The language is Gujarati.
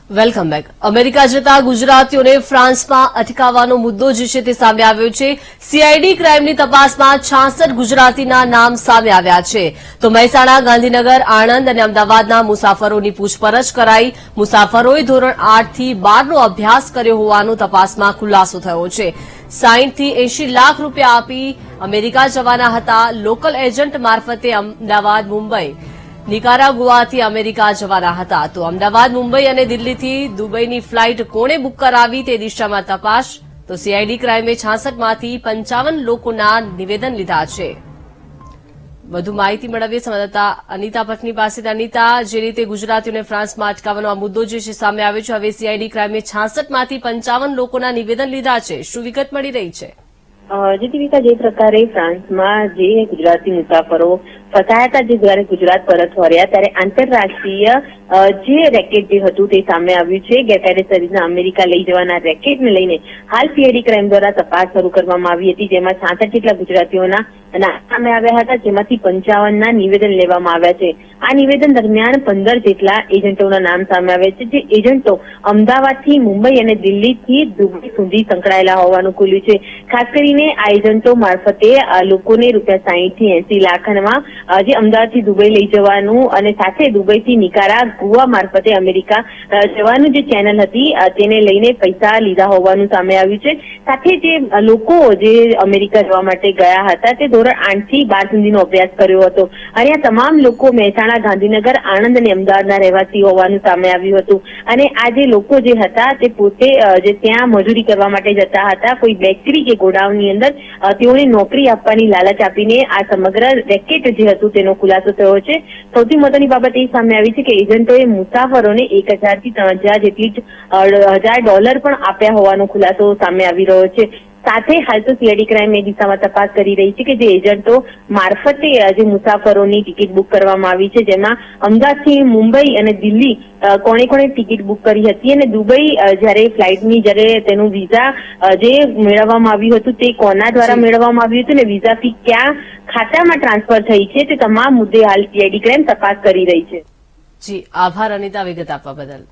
Welcome back. અમેરિકા જતા ગુજરાતીઓને ફ્રાન્સમાં અટકાવવાનો મુદ્દો જે છે તે સામે આવ્યો છે. સીઆઈડી ક્રાઇમની તપાસમાં 66 ગુજરાતીના નામ સામે આવ્યા છે. તો મહેસાણા, ગાંધીનગર, આણંદ અને અમદાવાદના મુસાફરોની પૂછપરછ કરાઈ. મુસાફરોએ ધોરણ 8 થી 12 નો અભ્યાસ કર્યો હોવાનો તપાસમાં ખુલાસો થયો છે. 60 થી 80 લાખ રૂપિયા આપી અમેરિકા જવાના હતા. લોકલ એજન્ટ મારફતે અમદાવાદ, મુંબઈ, નિકારાગુઆથી અમેરિકા જવાના હતા. તો અમદાવાદ, મુંબઈ અને દિલ્હીથી દુબઈની ફ્લાઇટ કોણે બુક કરાવી તે દિશામાં તપાસ. તો સીઆઈડી ક્રાઇમે 66 માંથી 55 લોકોના નિવેદન લીધા છે. વધુ માહિતી મેળવીએ સંવાદદાતા અનિતા પટની પાસેથી. અનિતા, જે રીતે ગુજરાતીઓને ફ્રાન્સમાં અટકાવવાનો આ મુદ્દો જે છે સામે આવ્યો છે, હવે સીઆઈડી ક્રાઇમે 66 માંથી 55 લોકોના નિવેદન લીધા છે. શું વિગત મળી રહી છે? જીતિકા, જે પ્રકારે ફ્રાન્સમાં જે ગુજરાતી મુસાફરો ફસાયા હતા, જે જયારે ગુજરાત પરત ફર્યા ત્યારે આંતરરાષ્ટ્રીય જે રેકેટ જે હતું તે સામે આવ્યું છે. ગેરકાયદેસર રીતના અમેરિકા લઈ જવાના રેકેટને લઈને હાલ સીઆઈડી ક્રાઇમ દ્વારા તપાસ શરૂ કરવામાં આવી હતી, જેમાં 66 જેટલા ગુજરાતીઓના નામ સામે આવ્યા હતા, જેમાંથી 55 ના નિવેદન લેવામાં આવ્યા છે. આ નિવેદન દરમિયાન 15 જેટલા એજન્ટોના નામ સામે આવ્યા છે, જે એજન્ટો અમદાવાદથી મુંબઈ અને દિલ્હીથી દુબઈ સુધી સંકળાયેલા હોવાનું ખુલ્યું છે. ખાસ કરીને આ એજન્ટો મારફતે લોકોને રૂપિયા 60 થી 80 લાખમાં જે અમદાવાદથી દુબઈ લઈ જવાનું અને સાથે દુબઈથી નિકારાગુઆ મારફતે અમેરિકા જવાનું જે ચેનલ હતી તેને લઈને પૈસા લીધા હોવાનું સામે આવ્યું છે. સાથે જે લોકો જે અમેરિકા જવા માટે ગયા હતા તે ધોરણ 8 થી 12 સુધીનો અભ્યાસ કર્યો હતો અને આ તમામ લોકો મહેસાણા, ગાંધીનગર, આણંદ અને અમદાવાદના રહેવાસી હોવાનું સામે આવ્યું હતું. અને આ જે લોકો જે હતા તે પોતે જે ત્યાં મજૂરી કરવા માટે જતા હતા, કોઈ બેકરી કે ગોડાઉનની અંદર તેઓને નોકરી આપવાની લાલચ આપીને આ સમગ્ર રેકેટ જે હતું તેનો ખુલાસો થયો છે. સૌથી મહત્વની બાબત એ સામે આવી છે કે એજન્ટોએ મુસાફરોને 1000 થી 3000 જેટલી $1000 પણ આપ્યા હોવાનો ખુલાસો સામે આવી રહ્યો છે. સાથે હાલ તો સીઆઈડી ક્રાઇમ એ દિશામાં તપાસ કરી રહી છે કે જે એજન્ટો મારફતે જે મુસાફરોની ટિકિટ બુક કરવામાં આવી છે, જેમાં અમદાવાદથી મુંબઈ અને દિલ્હી કોણે કોણે ટિકિટ બુક કરી હતી અને દુબઈ જયારે ફ્લાઇટની જયારે તેનું વિઝા જે મેળવવામાં આવ્યું હતું તે કોના દ્વારા મેળવવામાં આવ્યું હતું અને વિઝા ફી ક્યાં ખાતામાં ટ્રાન્સફર થઈ છે તે તમામ મુદ્દે હાલ સીઆઈડી ક્રાઇમ તપાસ કરી રહી છે. જી, આભાર અનિતા વિગત આપવા બદલ.